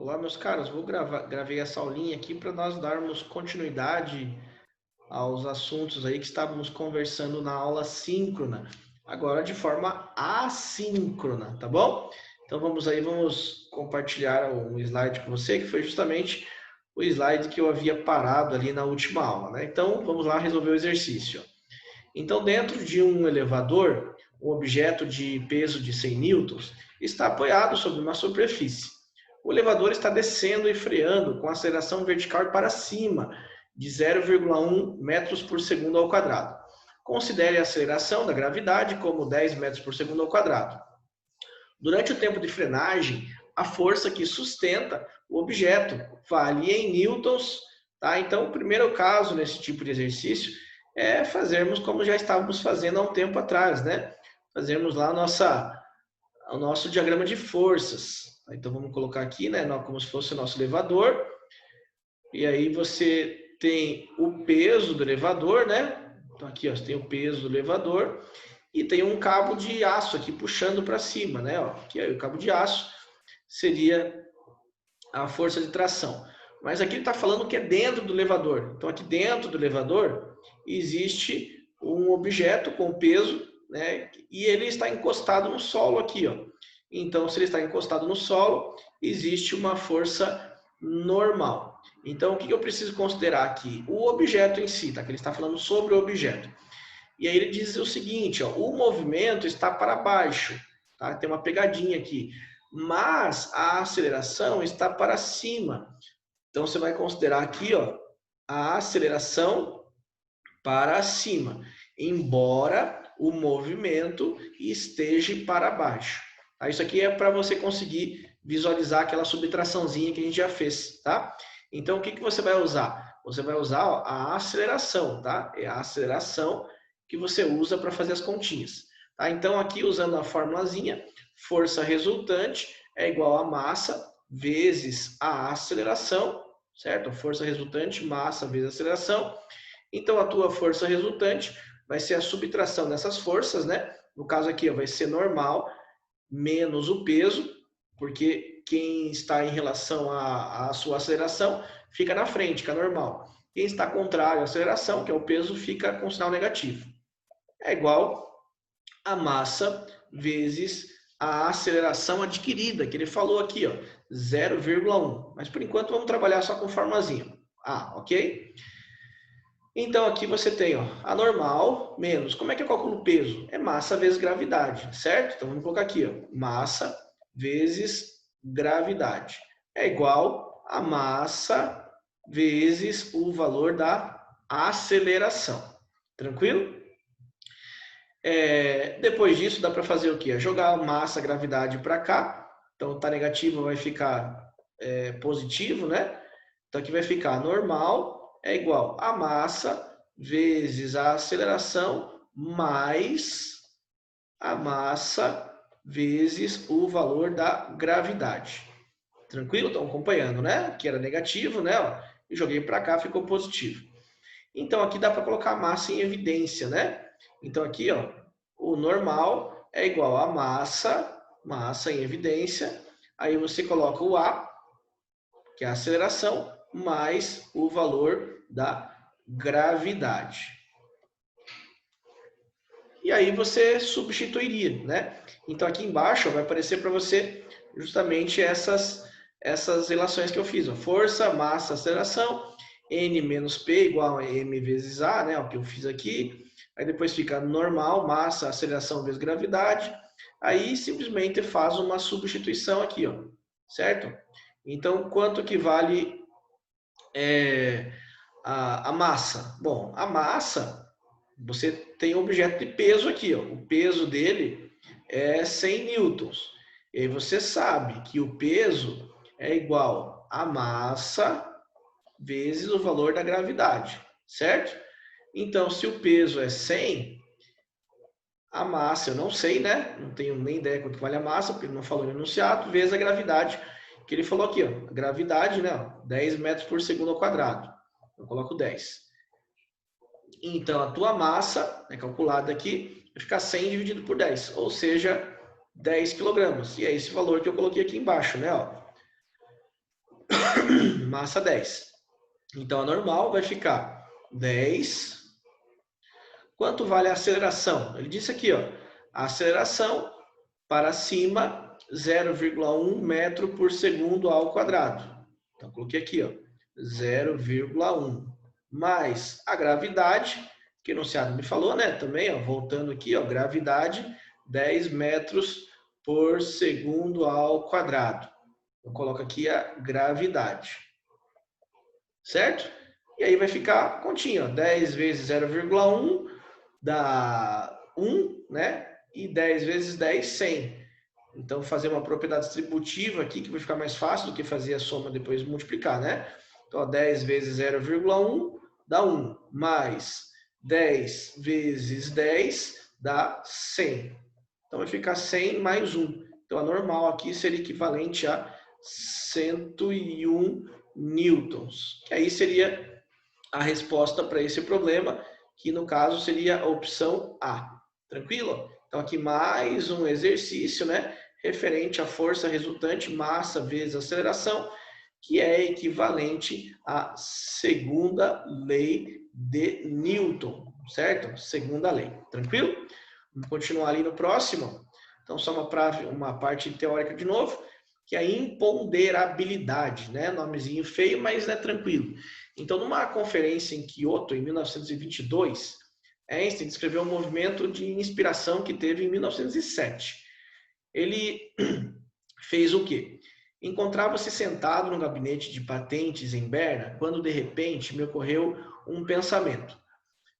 Olá, meus caros. Gravei essa aulinha aqui para nós darmos continuidade aos assuntos aí que estávamos conversando na aula síncrona, agora de forma assíncrona, tá bom? Então vamos compartilhar um slide com você, que foi justamente o slide que eu havia parado ali na última aula, né? Então vamos lá resolver o exercício. Então, dentro de um elevador, um objeto de peso de 100 newtons está apoiado sobre uma superfície. O elevador está descendo e freando com aceleração vertical para cima, de 0,1 metros por segundo ao quadrado. Considere a aceleração da gravidade como 10 metros por segundo ao quadrado. Durante o tempo de frenagem, a força que sustenta o objeto varia em newtons. Tá? Então, o primeiro caso nesse tipo de exercício é fazermos como já estávamos fazendo há um tempo atrás, né? Fazermos lá o nosso diagrama de forças. Então, vamos colocar aqui, né, como se fosse o nosso elevador. E aí você tem o peso do elevador, né? Então, aqui ó, você tem o peso do elevador e tem um cabo de aço aqui puxando para cima, né? Ó, aqui aí, o cabo de aço seria a força de tração. Mas aqui ele está falando que é dentro do elevador. Então, aqui dentro do elevador existe um objeto com peso, né? E ele está encostado no solo aqui, ó. Então, se ele está encostado no solo, existe uma força normal. Então, o que eu preciso considerar aqui? O objeto em si, tá? Que ele está falando sobre o objeto. E aí ele diz o seguinte, ó, o movimento está para baixo, tá? Tem uma pegadinha aqui, mas a aceleração está para cima. Então você vai considerar aqui, ó, a aceleração para cima, embora o movimento esteja para baixo. Tá? Isso aqui é para você conseguir visualizar aquela subtraçãozinha que a gente já fez, tá? Então o que você vai usar? Você vai usar, ó, a aceleração, tá? É a aceleração que você usa para fazer as continhas. Tá? Então, aqui usando a formulazinha, força resultante é igual a massa vezes a aceleração, certo? Força resultante, massa vezes aceleração. Então, a tua força resultante vai ser a subtração dessas forças, né? No caso aqui, ó, vai ser normal menos o peso, porque quem está em relação à sua aceleração fica na frente, que é normal. Quem está contrário à aceleração, que é o peso, fica com sinal negativo. É igual a massa vezes a aceleração adquirida, que ele falou aqui, ó, 0,1. Mas por enquanto vamos trabalhar só com formazinha. Ok? Então aqui você tem, ó, a normal menos. Como é que eu calculo o peso? É massa vezes gravidade, certo? Então vamos colocar aqui, ó, massa vezes gravidade. É igual a massa vezes o valor da aceleração. Tranquilo? Depois disso, dá para fazer o quê? Jogar massa, gravidade para cá. Então, tá negativo, vai ficar positivo, né? Então, aqui vai ficar normal é igual a massa vezes a aceleração mais a massa vezes o valor da gravidade. Tranquilo? Estão acompanhando, né? Aqui era negativo, né? Ó, e joguei para cá, ficou positivo. Então, aqui dá para colocar a massa em evidência, né? Então, aqui, ó, o normal é igual a massa em evidência. Aí você coloca o A, que é a aceleração, mais o valor da gravidade. E aí você substituiria, né? Então, aqui embaixo ó, vai aparecer para você justamente essas relações que eu fiz. Ó. Força, massa, aceleração, N menos P igual a M vezes A, né? O que eu fiz aqui. Aí depois fica normal, massa, aceleração vezes gravidade. Aí simplesmente faz uma substituição aqui, ó, certo? Então, quanto que vale a massa? Bom, a massa, você tem um objeto de peso aqui, ó. O peso dele é 100 newtons. E aí você sabe que o peso é igual a massa vezes o valor da gravidade, certo? Então, se o peso é 100, a massa, eu não sei, né? Não tenho nem ideia quanto vale a massa, porque ele não falou no enunciado, vezes a gravidade, que ele falou aqui, ó. A gravidade, né? 10 metros por segundo ao quadrado. Eu coloco 10. Então, a tua massa, né, calculada aqui, vai ficar 100 dividido por 10, ou seja, 10 quilogramas. E é esse valor que eu coloquei aqui embaixo, né? Ó. massa 10. Então, a normal vai ficar 10. Quanto vale a aceleração? Ele disse aqui, ó, a aceleração para cima, 0,1 metro por segundo ao quadrado. Então, coloquei aqui, ó, 0,1. Mais a gravidade, que o enunciado me falou, né? Também, ó, voltando aqui, ó, gravidade, 10 metros por segundo ao quadrado. Eu coloco aqui a gravidade. Certo? E aí vai ficar a continha, ó, 10 vezes 0,1 dá 1, né? E 10 vezes 10, 100. Então, fazer uma propriedade distributiva aqui, que vai ficar mais fácil do que fazer a soma depois multiplicar, né? Então, ó, 10 vezes 0,1 dá 1, mais 10 vezes 10 dá 100. Então, vai ficar 100 mais 1. Então, a normal aqui seria equivalente a 101 newtons. Que aí seria a resposta para esse problema, que no caso seria a opção A. Tranquilo? Então, aqui mais um exercício, né? Referente à força resultante, massa vezes aceleração, que é equivalente à segunda lei de Newton, certo? Segunda lei. Tranquilo? Vamos continuar ali no próximo. Então, só uma parte teórica de novo, que é a imponderabilidade, né? Nomezinho feio, mas é tranquilo. Então, numa conferência em Kyoto, em 1922, Einstein descreveu um movimento de inspiração que teve em 1907. Ele fez o quê? Encontrava-se sentado no gabinete de patentes em Berna, quando de repente me ocorreu um pensamento.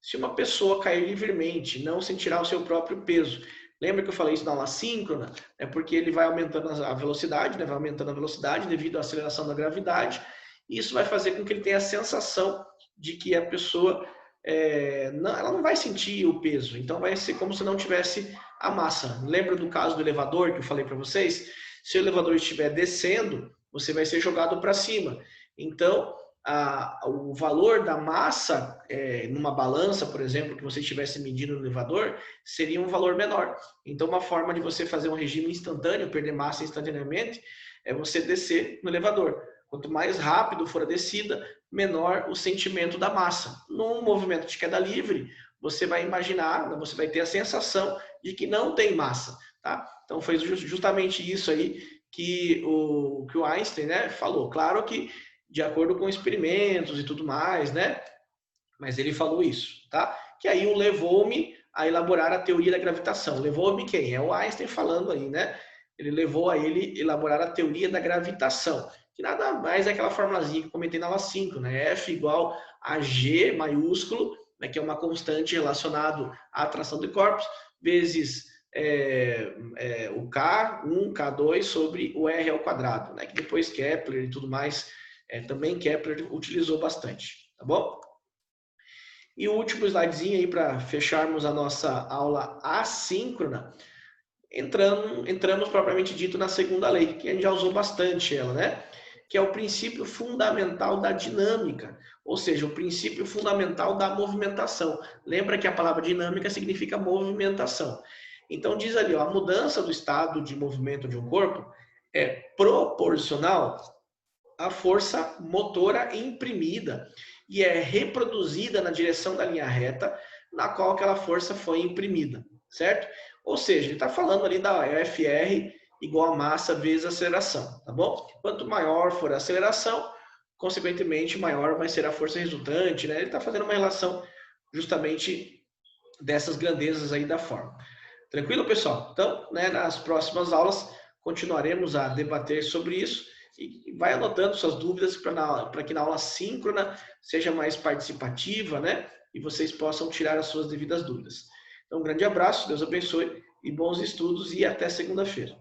Se uma pessoa cair livremente, não sentirá o seu próprio peso. Lembra que eu falei isso na aula síncrona? É porque ele vai aumentando a velocidade, né? Vai aumentando a velocidade devido à aceleração da gravidade. E isso vai fazer com que ele tenha a sensação de que a pessoa ela não vai sentir o peso. Então vai ser como se não tivesse a massa. Lembra do caso do elevador que eu falei para vocês? Se o elevador estiver descendo, você vai ser jogado para cima. Então, o valor da massa numa balança, por exemplo, que você estivesse medindo no elevador, seria um valor menor. Então, uma forma de você fazer um regime instantâneo, perder massa instantaneamente, é você descer no elevador. Quanto mais rápido for a descida, menor o sentimento da massa. Num movimento de queda livre, você vai imaginar, você vai ter a sensação de que não tem massa. Tá? Então, foi justamente isso aí que o Einstein, né, falou. Claro que de acordo com experimentos e tudo mais, né? Mas ele falou isso, tá? Que aí o levou-me a elaborar a teoria da gravitação. Levou-me quem? É o Einstein falando aí, né? Ele levou a ele elaborar a teoria da gravitação, que nada mais é aquela formulazinha que eu comentei na aula 5, né? F igual a G maiúsculo, né, que é uma constante relacionado à atração de corpos, vezes o K1, K2 sobre o R ao quadrado, né? Que depois Kepler e tudo mais, também Kepler utilizou bastante, tá bom? E o último slidezinho aí para fecharmos a nossa aula assíncrona, entramos propriamente dito na segunda lei, que a gente já usou bastante ela, né? Que é o princípio fundamental da dinâmica, ou seja, o princípio fundamental da movimentação. Lembra que a palavra dinâmica significa movimentação. Então diz ali, ó, a mudança do estado de movimento de um corpo é proporcional à força motora imprimida e é reproduzida na direção da linha reta na qual aquela força foi imprimida, certo? Ou seja, ele está falando ali da FR igual a massa vezes aceleração, tá bom? Quanto maior for a aceleração, consequentemente, maior vai ser a força resultante, né? Ele está fazendo uma relação justamente dessas grandezas aí da forma. Tranquilo, pessoal? Então, né, nas próximas aulas, continuaremos a debater sobre isso e vai anotando suas dúvidas para que na aula síncrona seja mais participativa, né? E vocês possam tirar as suas devidas dúvidas. Então, um grande abraço, Deus abençoe e bons estudos e até segunda-feira.